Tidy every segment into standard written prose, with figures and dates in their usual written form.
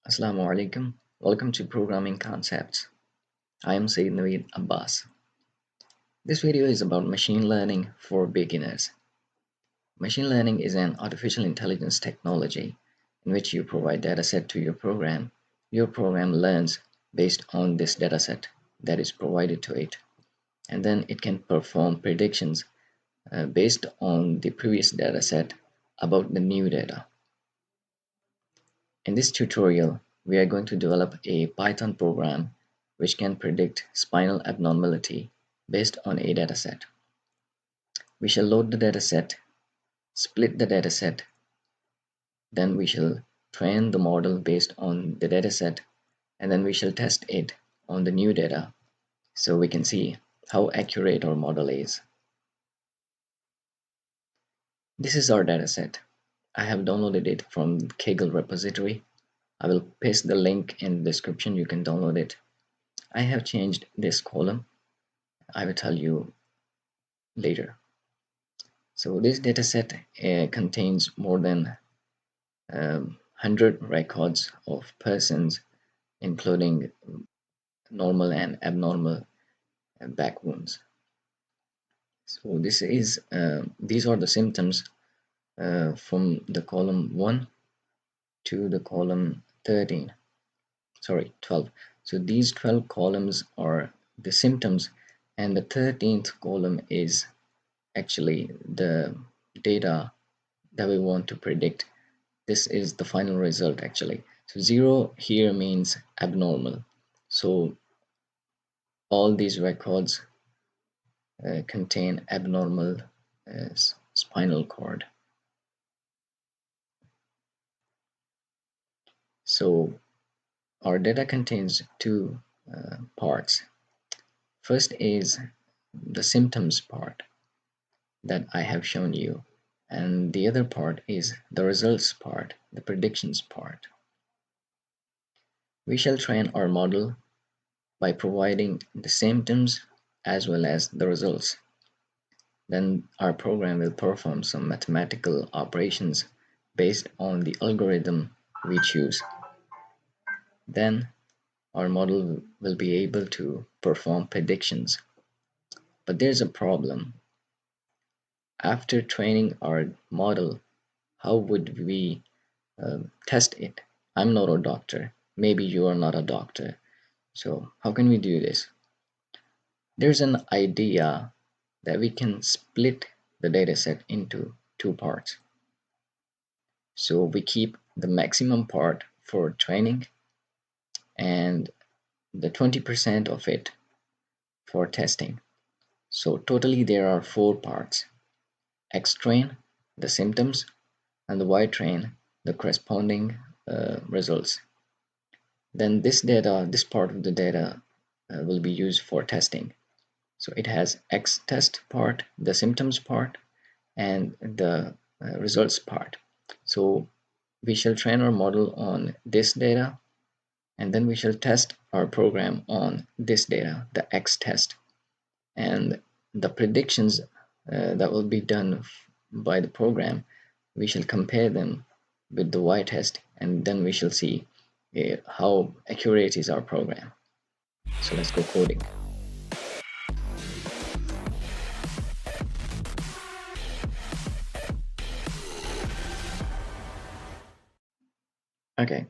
Assalamu Alaikum. Welcome to Programming Concepts. I am Sayyid Naveed Abbas. This video is about machine learning for beginners. Machine learning is an artificial intelligence technology in which you provide dataset to your program. Your program learns based on this dataset that is provided to it, and then it can perform predictions based on the previous dataset about the new data. In this tutorial, we are going to develop a Python program which can predict spinal abnormality based on a dataset. We shall load the dataset, split the dataset, then we shall train the model based on the dataset, and then we shall test it on the new data so we can see how accurate our model is. This is our dataset. I have downloaded it from Kaggle repository. I will paste the link in the description. You can download it. I have changed this column. I will tell you later. So this dataset contains more than 100 records of persons, including normal and abnormal back wounds. So these are the symptoms from the column 1 to the column 12. So these 12 columns are the symptoms, and the 13th column is actually the data that we want to predict. This is the final result actually. So 0 here means abnormal. So all these records contain abnormal spinal cord. So our data contains two parts. First is the symptoms part that I have shown you, and the other part is the results part, the predictions part. We shall train our model by providing the symptoms as well as the results. Then our program will perform some mathematical operations based on the algorithm we choose. Then our model will be able to perform predictions. But there's a problem. After training our model, how would we test it? I'm not a doctor. Maybe you are not a doctor. So how can we do this? There's an idea that we can split the dataset into two parts. So we keep the maximum part for training and the 20% of it for testing. So totally there are 4 parts: X train, the symptoms, and the Y train, the corresponding results. Then this part of the data will be used for testing. So it has X test part, the symptoms part, and the results part. So we shall train our model on this data, and then we shall test our program on this data, the X test. And the predictions that will be done by the program, we shall compare them with the Y test, and then we shall see how accurate is our program. So let's go coding. Okay,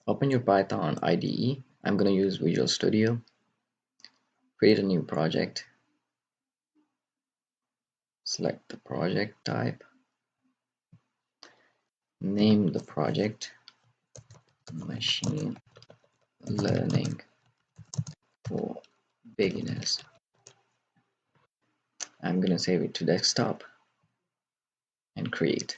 open your Python IDE. I'm going to use Visual Studio. Create a new project. Select the project type. Name the project Machine Learning for Beginners. I'm going to save it to desktop and create.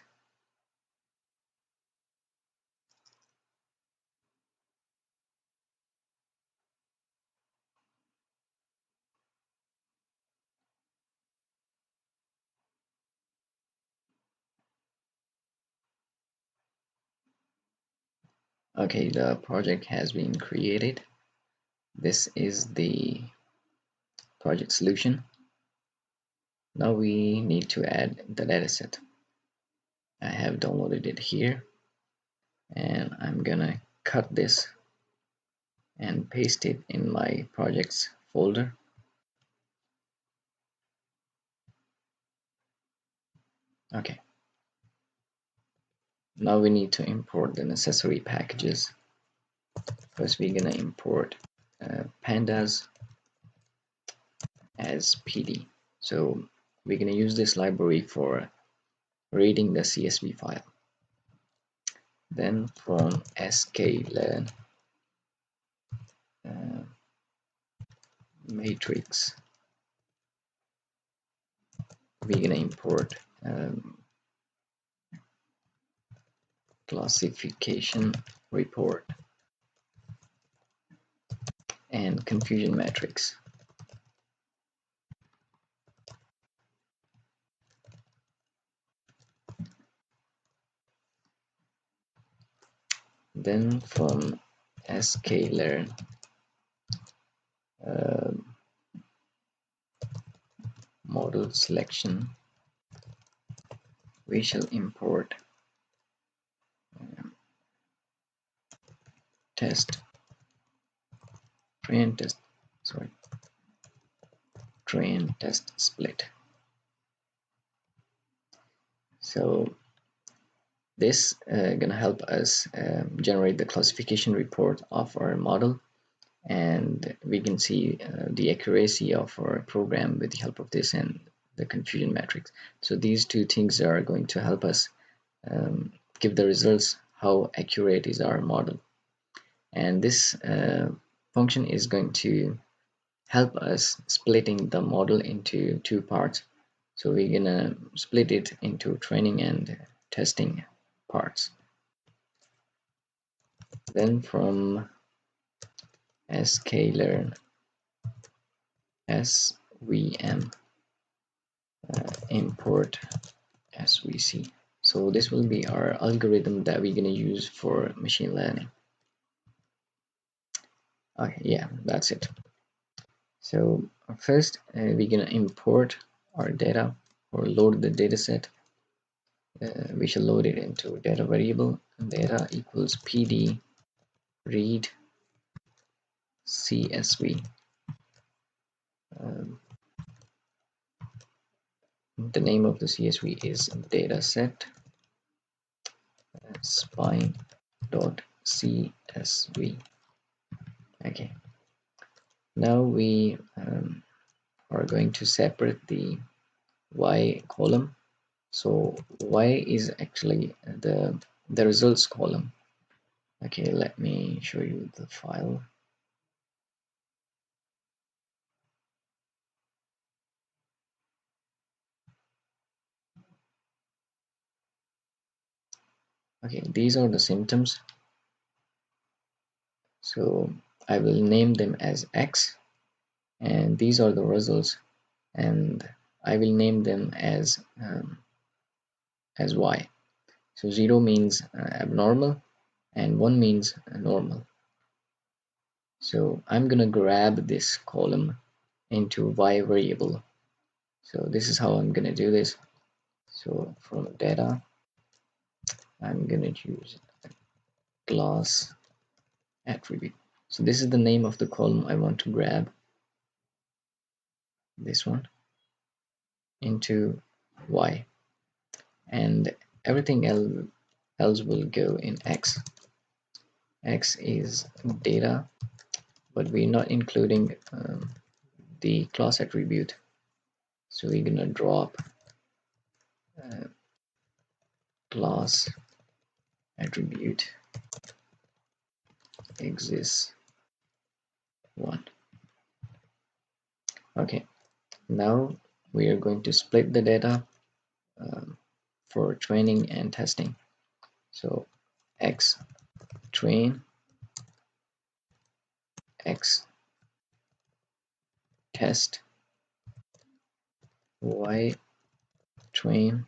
Okay, the project has been created. This is the project solution. Now we need to add the dataset. I have downloaded it here, and I'm gonna cut this and paste it in my projects folder. Okay, now we need to import the necessary packages. First we're gonna import pandas as PD. So we're gonna use this library for reading the CSV file. Then from Scikit-learn matrix, we're gonna import classification report and confusion matrix. Then from Scikit-learn model selection, we shall import test train test split. So this gonna help us generate the classification report of our model, and we can see the accuracy of our program with the help of this and the confusion matrix. So these two things are going to help us give the results how accurate is our model, and this function is going to help us splitting the model into two parts. So we're gonna split it into training and testing parts. Then from Scikit-learn svm import svc. So this will be our algorithm that we're gonna use for machine learning. Okay, yeah, that's it. So first we're gonna import our data or load the dataset. We shall load it into data variable. Data equals pd read csv. The name of the CSV is dataset spine.csv. Okay, now we are going to separate the y column. So y is actually the results column. Okay, let me show you the file. Okay, these are the symptoms. So I will name them as X, and these are the results, and I will name them as Y. So 0 means abnormal and 1 means normal. So I'm gonna grab this column into Y variable. So this is how I'm gonna do this. So from data, I'm gonna use a class attribute. So this is the name of the column I want to grab, this one, into Y, and everything else will go in X. X is data, but we're not including the class attribute, so we're gonna drop class attribute exists 1. Okay, now we are going to split the data for training and testing. So X train, X test, Y train,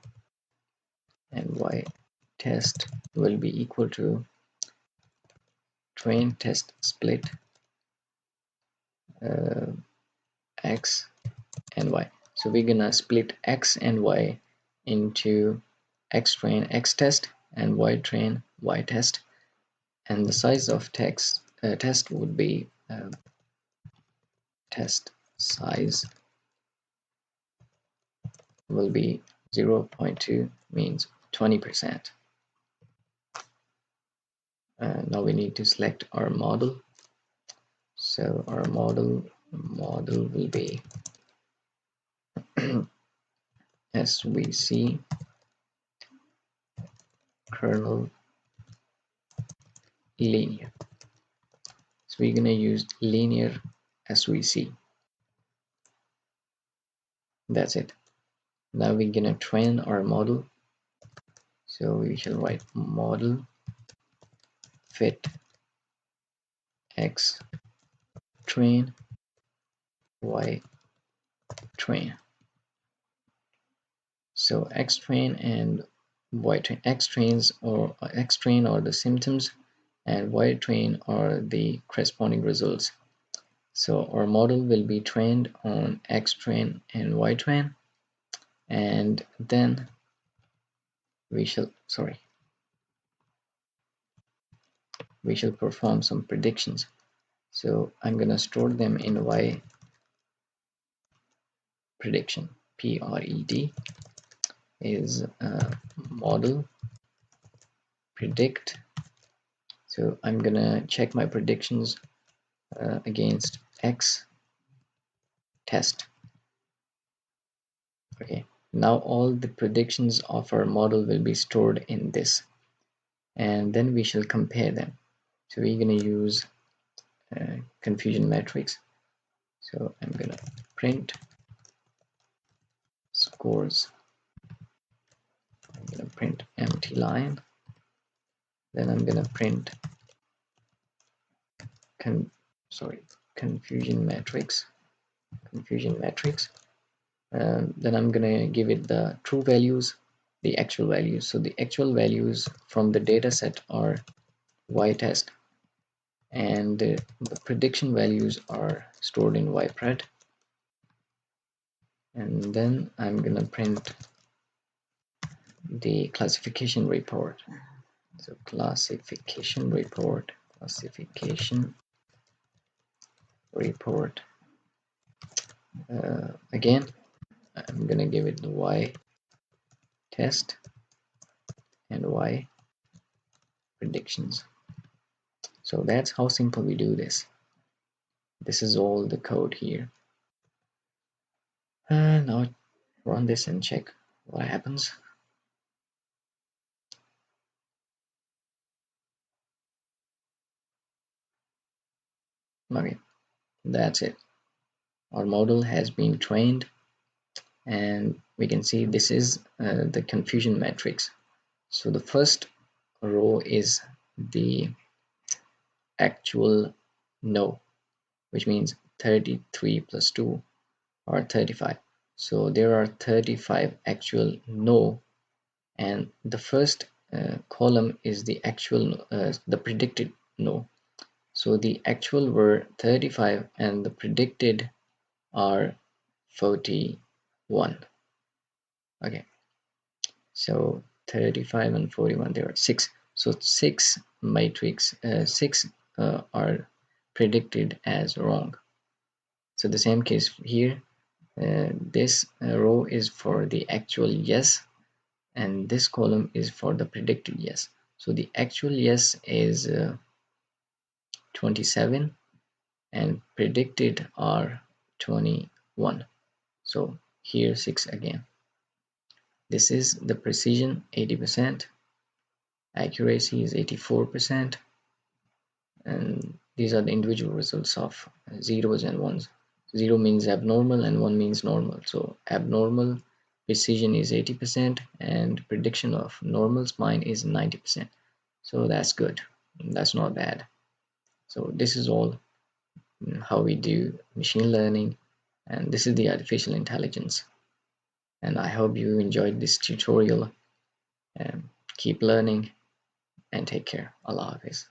and Y test will be equal to train test split X and Y. So we're gonna split X and Y into X train X test and Y train Y test, and the size of test would be test size will be 0.2, means 20%. Now we need to select our model. So our model will be SVC kernel linear. So we're gonna use linear SVC. That's it. Now we're gonna train our model. So we shall write model fit x train y train. So x train and y train. X train are the symptoms, and y train are the corresponding results. So our model will be trained on x train and y train, and then we shall perform some predictions. So I'm gonna store them in y prediction. PRED is model predict. So I'm gonna check my predictions against x test. Okay, now all the predictions of our model will be stored in this, and then we shall compare them. So we're gonna use confusion matrix. So I'm gonna print scores. I'm gonna print empty line. Then I'm gonna print confusion matrix. Then I'm gonna give it the true values, the actual values. So the actual values from the data set are y test, and the prediction values are stored in ypred. And then I'm gonna print the classification report. So classification report. Again, I'm gonna give it the y test and y predictions. So that's how simple we do this. This is all the code here. Now run this and check what happens. Okay, that's it. Our model has been trained, and we can see this is the confusion matrix. So the first row is the actual no, which means 33 plus 2 or 35. So there are 35 actual no, and the first column is the actual the predicted no. So the actual were 35 and the predicted are 41. Okay, so 35 and 41, there are 6. So 6 matrix 6 are predicted as wrong. So the same case here. This row is for the actual yes, and this column is for the predicted yes. So the actual yes is 27 and predicted are 21. So here 6 again. This is the precision 80%, accuracy is 84%, and these are the individual results of zeros and ones. 0 means abnormal and 1 means normal. So abnormal precision is 80% and prediction of normal spine is 90%. So that's good. That's not bad. So this is all how we do machine learning, and this is the artificial intelligence. And I hope you enjoyed this tutorial. Keep learning and take care. Allah Hafiz.